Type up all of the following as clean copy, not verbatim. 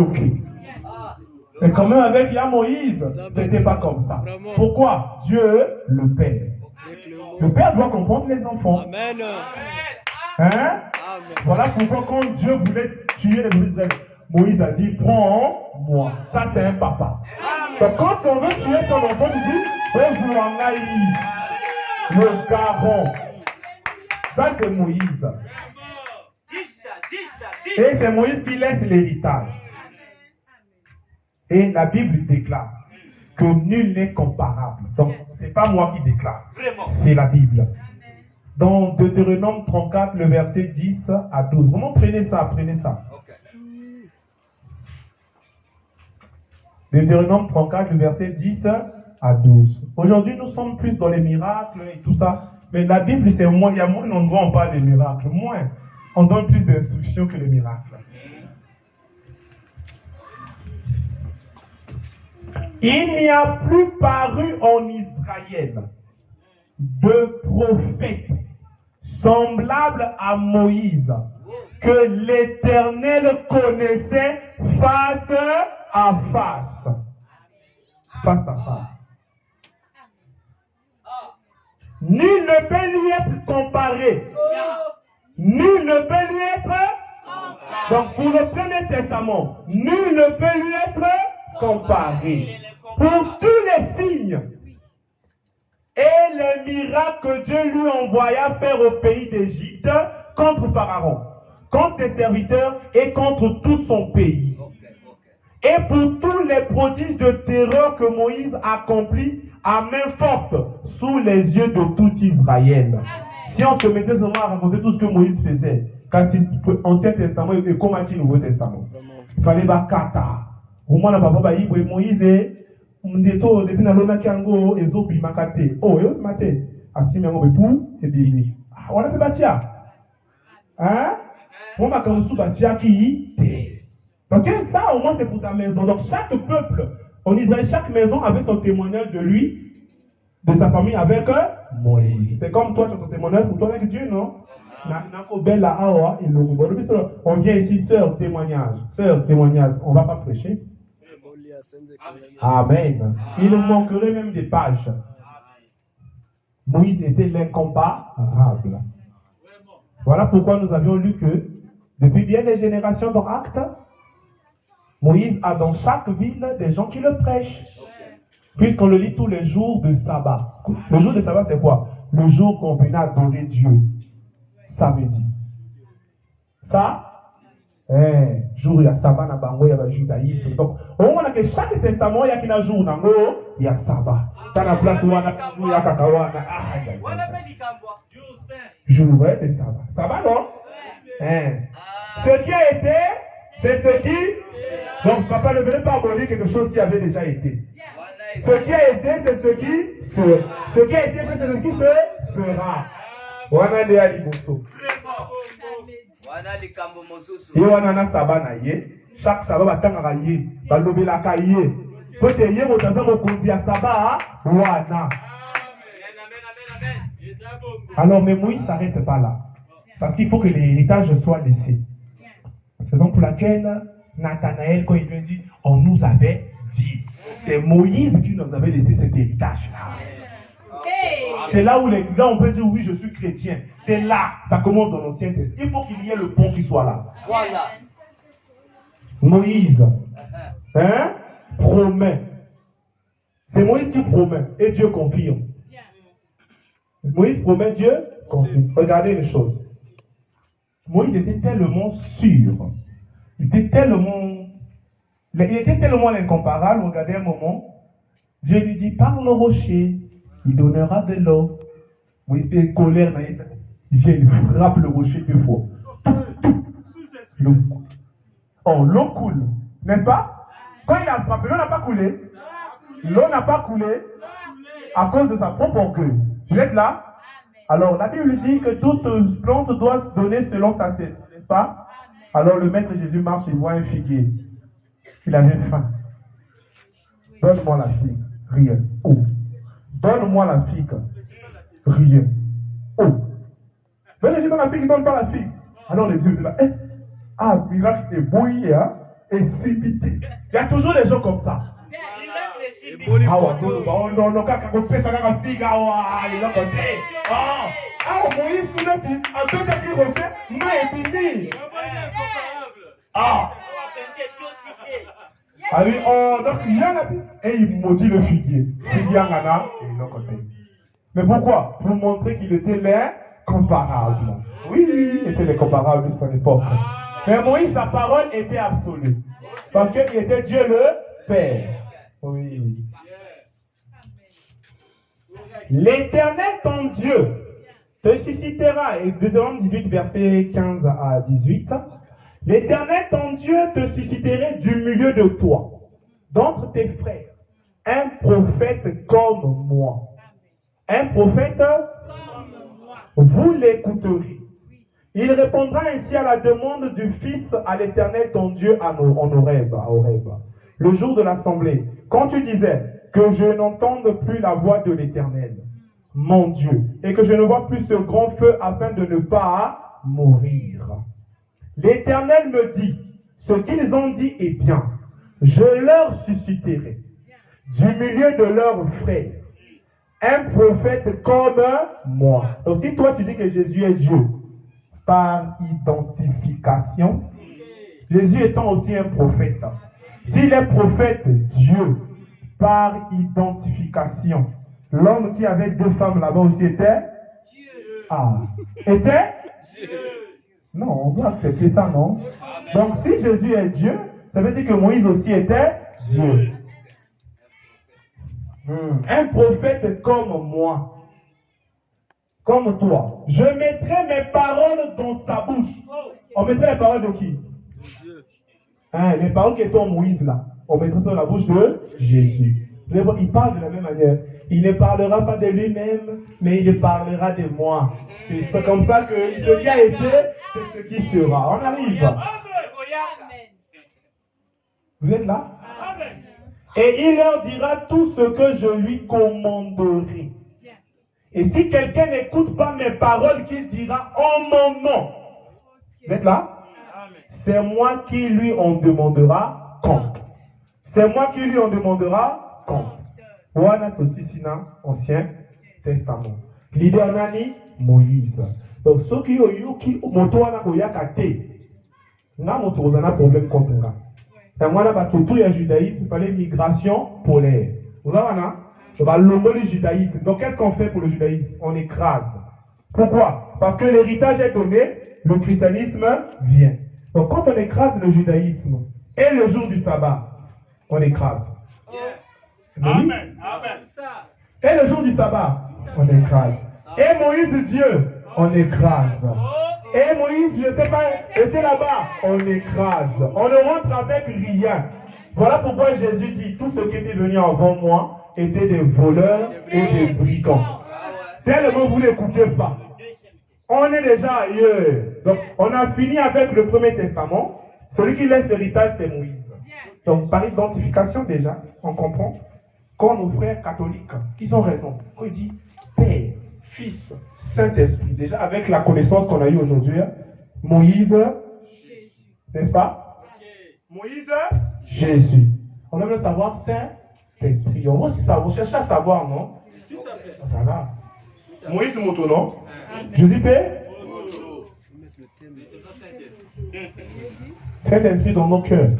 bloqué. Mais quand même avec Moïse, ce n'était pas comme ça. Pourquoi? Dieu, le Père. Le Père doit comprendre les enfants. Amen. Hein? Voilà pourquoi quand Dieu voulait tuer les Israéliens, Moïse a dit, prends-moi. Ça, c'est un papa. Donc quand on veut tuer ton enfant, tu dis, le garant. Ça, c'est Moïse. Et c'est Moïse qui laisse l'héritage. Et la Bible déclare que nul n'est comparable. Donc, ce n'est pas moi qui déclare. C'est la Bible. Dans Deutéronome 34, le verset 10 à 12. Vraiment, prenez ça, prenez ça. Deutéronome 34, le verset 10 à 12. Aujourd'hui, nous sommes plus dans les miracles et tout ça. Mais la Bible, c'est moins. Il y a moins d'endroits où on parle des miracles. Moins. On donne plus d'instructions que les miracles. Il n'y a plus paru en Israël de prophète semblable à Moïse que l'Éternel connaissait face à face. Face à face. Nul ne peut lui être comparé. Nul ne peut lui être. Donc pour le Premier Testament, nul ne peut lui être comparé. Pour tous les signes et les miracles que Dieu lui envoya faire au pays d'Égypte contre Pharaon, contre ses serviteurs et contre tout son pays. Et pour tous les prodiges de terreur que Moïse accomplit à main forte sous les yeux de tout Israël. Si on se mettait seulement à raconter tout ce que Moïse faisait, quand c'est Ancien Testament et comment est-il Nouveau Testament, il fallait pas kata. Au moins, la papa Moïse est Mdeto depuis na lona kiango ezobi makate. Oh, yo mate. Asi mengo bepu et bini. On a fait bâtir. Hein? On m'a commencé bâtir qui? Donc ça au moins c'est pour ta maison. Donc chaque peuple en Israël, chaque maison avait son témoignage de lui, de sa famille avec Moïse. C'est comme toi, tu as ton témoignage pour toi avec Dieu, non? On vient ici, sœur, témoignage. Sœur, témoignage. On ne va pas prêcher. Amen. Il manquerait même des pages. Moïse était l'incomparable. Voilà pourquoi nous avions lu que depuis bien des générations dans Actes, Moïse a dans chaque ville des gens qui le prêchent. Puisqu'on le lit tous les jours de sabbat. Le jour de sabbat, c'est quoi? Le jour qu'on venait adorer Dieu. Samedi. Ça, jour il y a sabbat, il y a judaïsme. Donc, on a que chaque testament, il y a un jour, il y a sabbat. Dans la place où il y a kakawana. Jour de sabbat. Sabbat, non? Ce qui a été, c'est ce qui. Donc, papa ne venait pas abolir quelque chose qui avait déjà été. Ce qui a été, c'est ce qui se. Ce qui a été, c'est ce qui se fera. Wana de aliboso. Et wana na sabana ye. Chaque sabbat batanga ye. Balobelaka ye. Peut ye motaza mokonzi ya sabbat wana. Alors, mais Moïse ne s'arrête pas là. Parce qu'il faut que l'héritage soit laissé. C'est donc pour laquelle Nathanaël, quand il lui dit, on nous avait dit. C'est Moïse qui nous avait laissé cet héritage-là. C'est là où on peut dire, oui, je suis chrétien. C'est là, ça commence dans l'Ancien Testament. Il faut qu'il y ait le pont qui soit là. Voilà. Moïse, promet. C'est Moïse qui promet et Dieu confirme. Moïse promet, Dieu confirme. Regardez les choses. Moïse était tellement sûr. Il était tellement l'incomparable. Regardez un moment. Dieu lui dit, parle au rocher. Il donnera de l'eau. Moïse fait colère. Il frappe le rocher 2 fois. L'eau coule. N'est-ce pas? Quand il a frappé, l'eau n'a pas coulé. L'eau n'a pas coulé à cause de sa propre orgueil. Vous êtes là? Alors, la Bible dit que toute plante doit se donner selon sa saison, n'est-ce pas? Alors, le maître Jésus marche, il voit un figuier. Il avait faim. Donne-moi la figue. Rien. Oh. Donne-moi la figue. Rien. Oh. Donne Jésus la figue, il ne donne pas la figue. Alors, les yeux, là, miracle est bouilli, hein? Et Sibiti. Il y a toujours des gens comme ça. Ah ouais, non, non, quand on fait ça, on fait ça, il est côté. Ah, Moïse, tu l'as dit, en tout cas, il refait, mais il ah oui, donc il y en a et il maudit le figuier. Figuier en Ghana, et il est côté. Mais pourquoi? Pour montrer qu'il était les comparables. Oui, il était les comparables de son époque. Mais Moïse, sa parole était absolue. Parce qu'il était Dieu le Père. Oui. L'Éternel, ton Dieu, te suscitera, et Deutéronome 18, verset 15 à 18, l'Éternel, ton Dieu, te susciterait du milieu de toi, d'entre tes frères, un prophète comme moi. Un prophète comme moi. Vous l'écouterez. Il répondra ainsi à la demande du Fils à l'Éternel, ton Dieu, en Horeb, le jour de l'assemblée, quand tu disais que je n'entende plus la voix de l'Éternel, mon Dieu, et que je ne vois plus ce grand feu afin de ne pas mourir. L'Éternel me dit, ce qu'ils ont dit est bien, je leur susciterai du milieu de leurs frères un prophète comme moi. Donc si toi tu dis que Jésus est Dieu, par identification, Jésus étant aussi un prophète, s'il est prophète Dieu, par identification, l'homme qui avait deux femmes là-bas aussi était Dieu. Ah, était Dieu. Non, on doit accepter ça, non? Donc si Jésus est Dieu, ça veut dire que Moïse aussi était Dieu. Un prophète comme moi, comme toi. Je mettrai mes paroles dans sa bouche. On mettrait les paroles de qui? Les paroles qui étaient en Moïse là. On mettrait dans la bouche de Jésus. Il parle de la même manière. Il ne parlera pas de lui-même, mais il parlera de moi. C'est comme ça que ce qui a été, c'est ce qui sera. On arrive. Vous êtes là? Et il leur dira tout ce que je lui commanderai. Et si quelqu'un n'écoute pas mes paroles, qu'il dira en mon nom. Vous êtes là? C'est moi qui lui en demandera compte. C'est moi qui lui en demandera compte. Voilà aussi sinon Ancien Testament. Leader nani Moïse. Donc ceux qui ont eu moto wana koyakate. Na moto ozana problème contre nga. Et moi là tout le judaïsme, il fallait migration polaire. Vous avez le judaïsme. Donc qu'est-ce qu'on fait pour le judaïsme? On écrase. Pourquoi? Parce que l'héritage est donné, le christianisme vient. Donc quand on écrase le judaïsme et le jour du sabbat, on écrase. Amen. Amen. Et le jour du sabbat, on écrase. Et Moïse Dieu, on écrase. Et Moïse, je ne sais pas, était là-bas, on écrase. On ne rentre avec rien. Voilà pourquoi Jésus dit, tous ceux qui étaient venus avant moi étaient des voleurs et des brigands. Tellement vous n'écoutez pas. On est déjà ailleurs. Donc, on a fini avec le Premier Testament. Celui qui laisse l'héritage, c'est Moïse. Donc, par identification déjà, on comprend quand nos frères catholiques, ils ont raison. Quand ils disent Père, Fils, Saint-Esprit, déjà avec la connaissance qu'on a eue aujourd'hui, Moïse, n'est-ce pas? Moïse, Jésus. On aimerait savoir Saint-Esprit. On va aussi savoir, on cherche à savoir, non? Voilà. Moïse, moto, non? Jésus, Père? Saint-Esprit dans nos cœurs.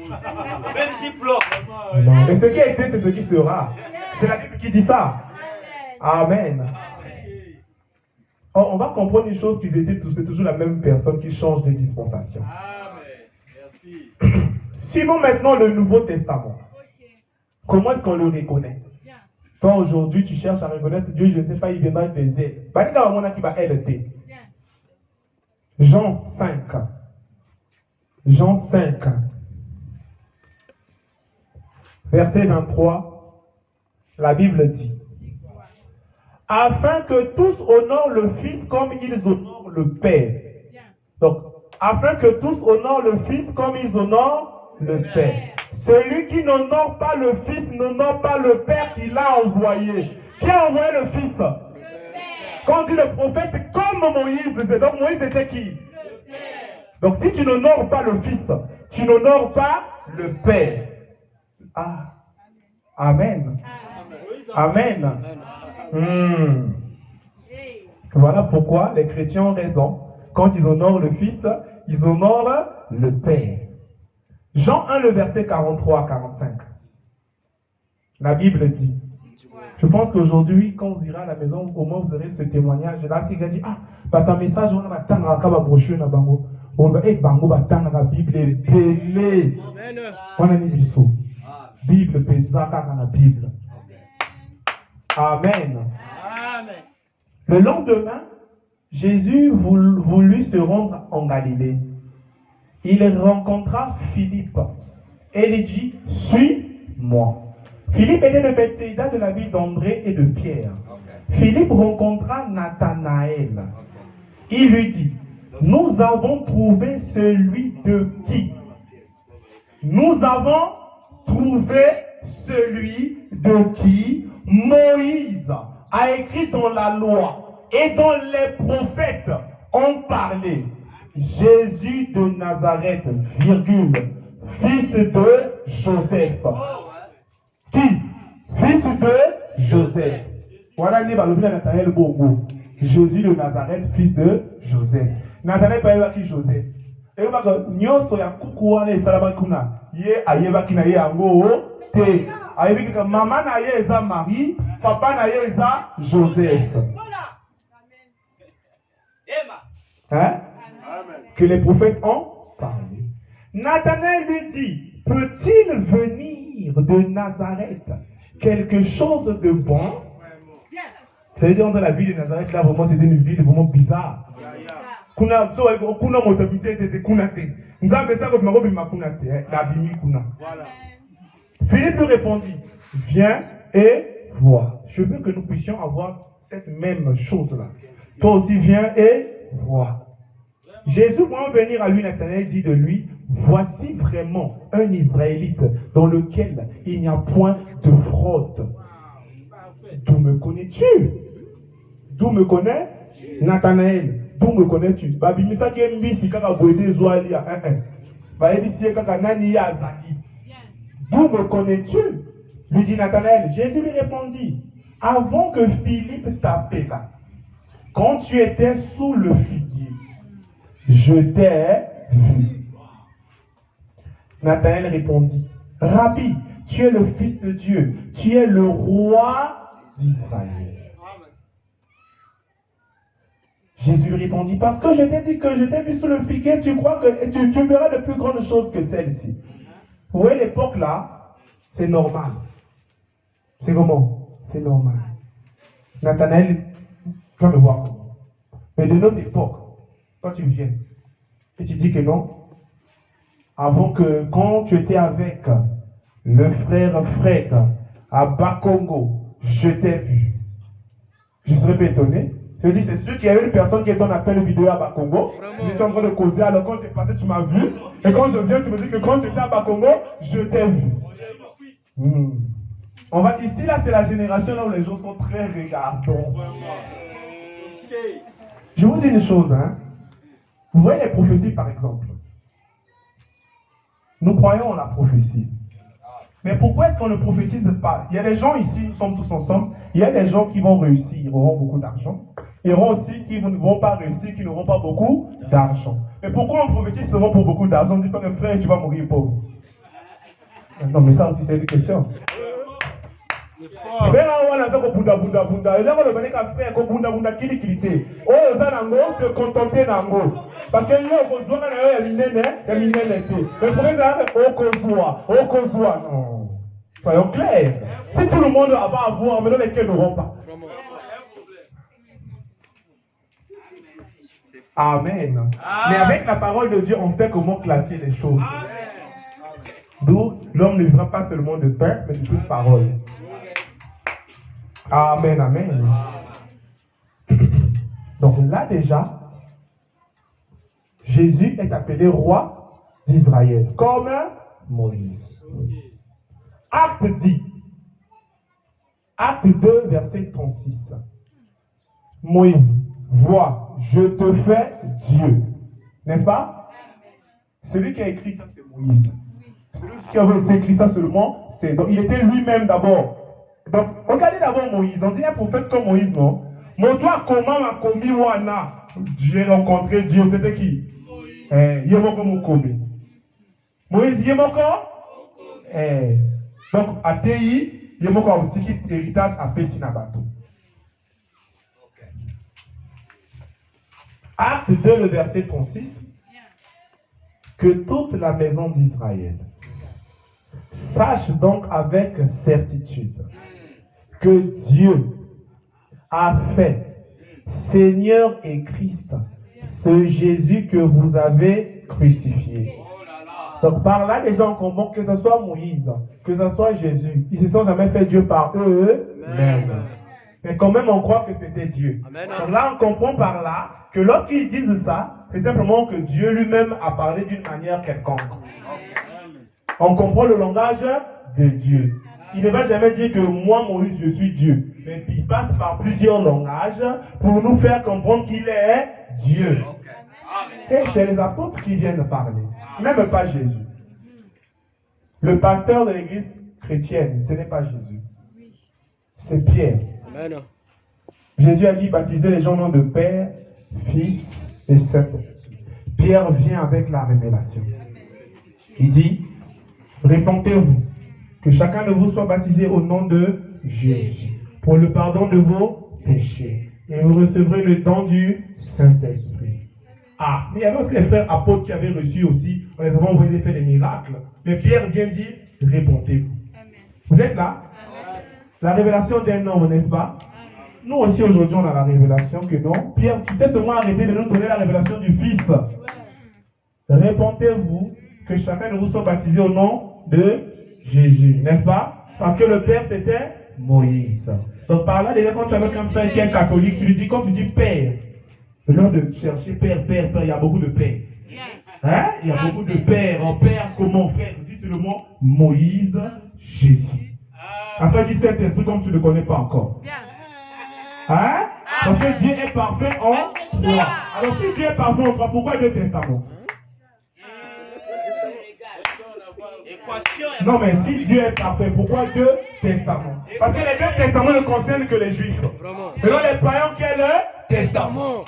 Même si bloque. Non, mais ce qui a été, c'est ce qui sera. C'est la Bible qui dit ça. Amen. Or, on va comprendre une chose, qu'ils étaient tous, c'est toujours la même personne qui change de dispensation. Amen. Merci. Suivons maintenant le Nouveau Testament. Comment est-ce qu'on le reconnaît? Toi, aujourd'hui, tu cherches à reconnaître Dieu, je ne sais pas, il viendra des ailes. Jean 5. Jean 5. Verset 23. La Bible dit: afin que tous honorent le Fils comme ils honorent le Père. Donc, afin que tous honorent le Fils comme ils honorent le Père. Celui qui n'honore pas le Fils n'honore pas le Père qui l'a envoyé. Qui a envoyé le Fils? Le Père. Quand on dit le prophète comme Moïse, donc Moïse était qui? Le Père. Donc si tu n'honores pas le Fils, tu n'honores pas le Père. Ah. Amen. Amen. Voilà pourquoi les chrétiens ont raison. Quand ils honorent le Fils, ils honorent le Père. Jean 1, le verset 43 à 45. La Bible dit, je pense qu'aujourd'hui, quand vous irez à la maison, au moins vous aurez ce témoignage-là. Si quelqu'un dit, ah, bah, ta message, on a un brochure, on a bango. On va être bango, la Bible est belle. On a une Bible, pesaka dans la Bible. Amen. Le lendemain, Jésus voulut se rendre en Galilée. Il rencontra Philippe et lui dit, suis-moi. Philippe était le Bethsaïda de la ville d'André et de Pierre. Philippe rencontra Nathanaël. Il lui dit, nous avons trouvé celui de qui? Nous avons trouvé celui de qui Moïse a écrit dans la loi et dont les prophètes ont parlé. Jésus de Nazareth, virgule, fils de Joseph. Qui? Fils de Joseph. Voilà les balobi à Nathanaël Bogo. Jésus de Nazareth, fils de Joseph. Nathanaël pas qui Joseph. Et vous voyez que nyoso ya kukuwa ne salama kuna. Ye ayeba kina ye ango te. Ayebi que maman na ye eza Marie, papa na ye eza Joseph. Hein? Que les prophètes ont parlé. Nathanaël lui dit, peut-il venir de Nazareth quelque chose de bon? C'est-à-dire dans la ville de Nazareth, là vraiment c'était une ville vraiment bizarre. Kuna motabité c'était kunate. Nous avons ça comme ma kunate, la bimi kuna. Philippe lui répondit, viens et vois. Je veux que nous puissions avoir cette même chose-là. Toi aussi viens et vois. Jésus, voulant venir à lui, Nathanaël dit de lui, voici vraiment un Israélite dans lequel il n'y a point de fraude. D'où me connais-tu? D'où me connais? Nathanaël, d'où me connais-tu? Babimisa qui est mbisi kaka boede zoalia. Baebisi kaka nani ya azali. D'où me connais-tu? Lui dit Nathanaël. Jésus lui répondit, avant que Philippe t'appela, quand tu étais sous le figuier, je t'ai vu. Nathanaël répondit, Rabbi, tu es le Fils de Dieu, tu es le roi d'Israël. Jésus lui répondit, parce que je t'ai dit que je t'ai vu sous le figuier, tu crois que tu verras de plus grandes choses que celle-ci. Vous voyez, l'époque là, c'est normal. C'est comment? C'est normal. Nathanaël, tu vas me voir comment. Mais de notre époque, quand tu viens, et tu dis que non, avant que, quand tu étais avec le frère Fred à Bakongo, je t'ai vu. Je serais pas étonné. Je dis, c'est sûr qu'il y a une personne qui est en appel vidéo à Bakongo. Je suis en train de causer, alors quand c'est passé, tu m'as vu. Et quand je viens, tu me dis que quand tu étais à Bakongo, je t'ai vu. On va ici, là, c'est la génération là où les gens sont très regardants. Je vous dis une chose, hein. Vous voyez les prophéties, par exemple. Nous croyons en la prophétie. Mais pourquoi est-ce qu'on ne prophétise pas? Il y a des gens ici, nous sommes tous ensemble. Il y a des gens qui vont réussir, ils auront beaucoup d'argent. Il y aura aussi qui ne vont pas réussir, qui n'auront pas beaucoup d'argent. Mais pourquoi on prophétise seulement pour beaucoup d'argent? On ne dit pas que frère, tu vas mourir pauvre. Non, mais ça aussi, c'est une question. Frère, on a fait bunda bunda bunda. Et là, on a fait faire bunda bunda kili kilité. Oh, on a se contenter d'ango. Parce que là, on doit avoir une minène, mais pour exemple, au Kozua, non. Soyons clairs. Si tout le monde va avoir, mais lesquels n'auront pas. Amen. Mais avec la parole de Dieu, on sait comment classer les choses. D'où l'homme ne vivra pas seulement de pain, mais de toute parole. Amen, amen. Donc là déjà, Jésus est appelé roi d'Israël, comme Moïse. Acte 10. Acte 2, verset 36. Moïse, vois, je te fais Dieu. N'est-ce pas? Celui qui a écrit ça, c'est Moïse. Celui qui avait écrit ça seulement, c'est... Donc, il était lui-même d'abord. Donc, regardez d'abord Moïse. On dit un prophète comme Moïse, non? Mon toi, comment m'a commis Wana? J'ai rencontré Dieu. C'était qui? Yemoko Mokobe. Moïse Yemoko? Donc, à TI, Yemoko a aussi héritage à Pessinabato. Acte 2, le verset 36. Que toute la maison d'Israël sache donc avec certitude que Dieu a fait Seigneur et Christ ce Jésus que vous avez crucifié. Donc par là, les gens comprennent que ce soit Moïse, que ce soit Jésus, ils ne se sont jamais fait Dieu par eux-mêmes. Mais quand même, on croit que c'était Dieu. Amen. Donc là, on comprend par là que lorsqu'ils disent ça, c'est simplement que Dieu lui-même a parlé d'une manière quelconque. On comprend le langage de Dieu. Il ne va jamais dire que moi, Moïse, je suis Dieu. Mais il passe par plusieurs langages pour nous faire comprendre qu'il est Dieu. Et c'est les apôtres qui viennent parler. Même pas Jésus. Le pasteur de l'église chrétienne, ce n'est pas Jésus. C'est Pierre. Amen. Jésus a dit baptiser les gens au nom de Père, Fils et Saint-Esprit. Pierre vient avec la révélation. Il dit, répentez-vous, que chacun de vous soit baptisé au nom de Jésus, pour le pardon de vos péchés, et vous recevrez le don du Saint-Esprit. Ah, mais il y avait aussi les frères apôtres qui avaient reçu aussi, on les avait envoyés faire des miracles. Mais Pierre vient dire, répentez-vous. Vous êtes là? La révélation d'un homme, n'est-ce pas? Nous aussi aujourd'hui on a la révélation que non. Pierre, tu t'es seulement arrêté de nous donner la révélation du Fils. Répentez-vous, que chacun de vous soit baptisé au nom de Jésus, n'est-ce pas? Parce que le Père c'était Moïse. Donc par là, déjà quand tu as avec un père qui est catholique, tu lui dis, quand tu dis Père, au lieu de chercher Père, il y a beaucoup de Pères. Hein? Il y a beaucoup de Pères. En Père, comment faire? Tu dis seulement Moïse, Jésus. Après, dis Saint-Esprit comme tu ne le connais pas encore. Hein? Parce que Dieu est parfait en soi. Alors si Dieu est parfait en soi, pourquoi deux testaments? Non mais si Dieu est parfait, pourquoi deux testaments? Parce que les deux testaments ne concernent que les Juifs. Mais là les païens, quel est le testament?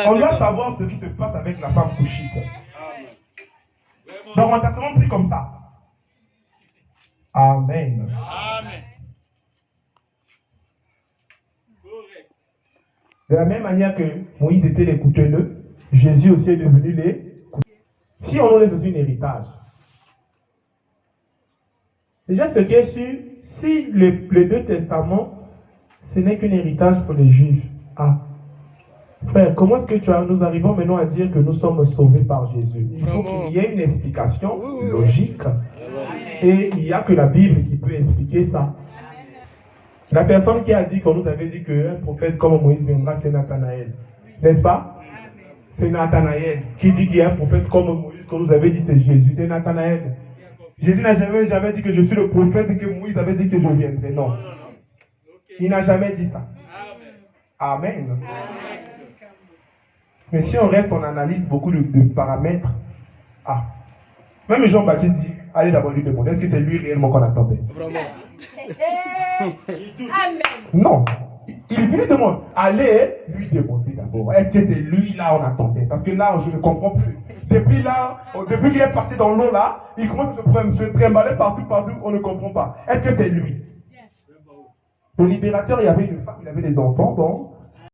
On doit savoir ce qui se passe avec la femme couchite. Donc on t'a seulement pris comme ça. Amen. Amen. De la même manière que Moïse était les couteuleux, Jésus aussi est devenu les couteuleux. Si on nous laisse aussi un héritage, déjà ce qui est sûr, si les deux testaments, ce n'est qu'un héritage pour les Juifs. Ah, frère, comment est-ce que nous arrivons maintenant à dire que nous sommes sauvés par Jésus? Il faut qu'il y ait une explication logique. Et il n'y a que la Bible qui peut expliquer ça. La personne qui a dit qu'on nous avait dit qu'un prophète comme Moïse viendra, c'est Nathanaël. N'est-ce pas? C'est Nathanaël qui dit qu'il y a un prophète comme Moïse qu'on nous avait dit c'est Jésus. C'est Nathanaël. Jésus n'a jamais dit que je suis le prophète et que Moïse avait dit que je viendrai. Non. Il n'a jamais dit ça. Amen. Mais si on reste, on analyse beaucoup de paramètres. Ah. Même Jean-Baptiste dit, allez d'abord lui demander, est-ce que c'est lui réellement qu'on attendait? Vraiment. Non. Il lui demande, allez lui demander d'abord, est-ce que c'est lui là on attendait? Parce que là, je ne comprends plus. Depuis qu'il est passé dans l'eau là, il commence à se trimballer partout, on ne comprend pas. Est-ce que c'est lui? Le libérateur, il y avait une femme, il avait des enfants, bon.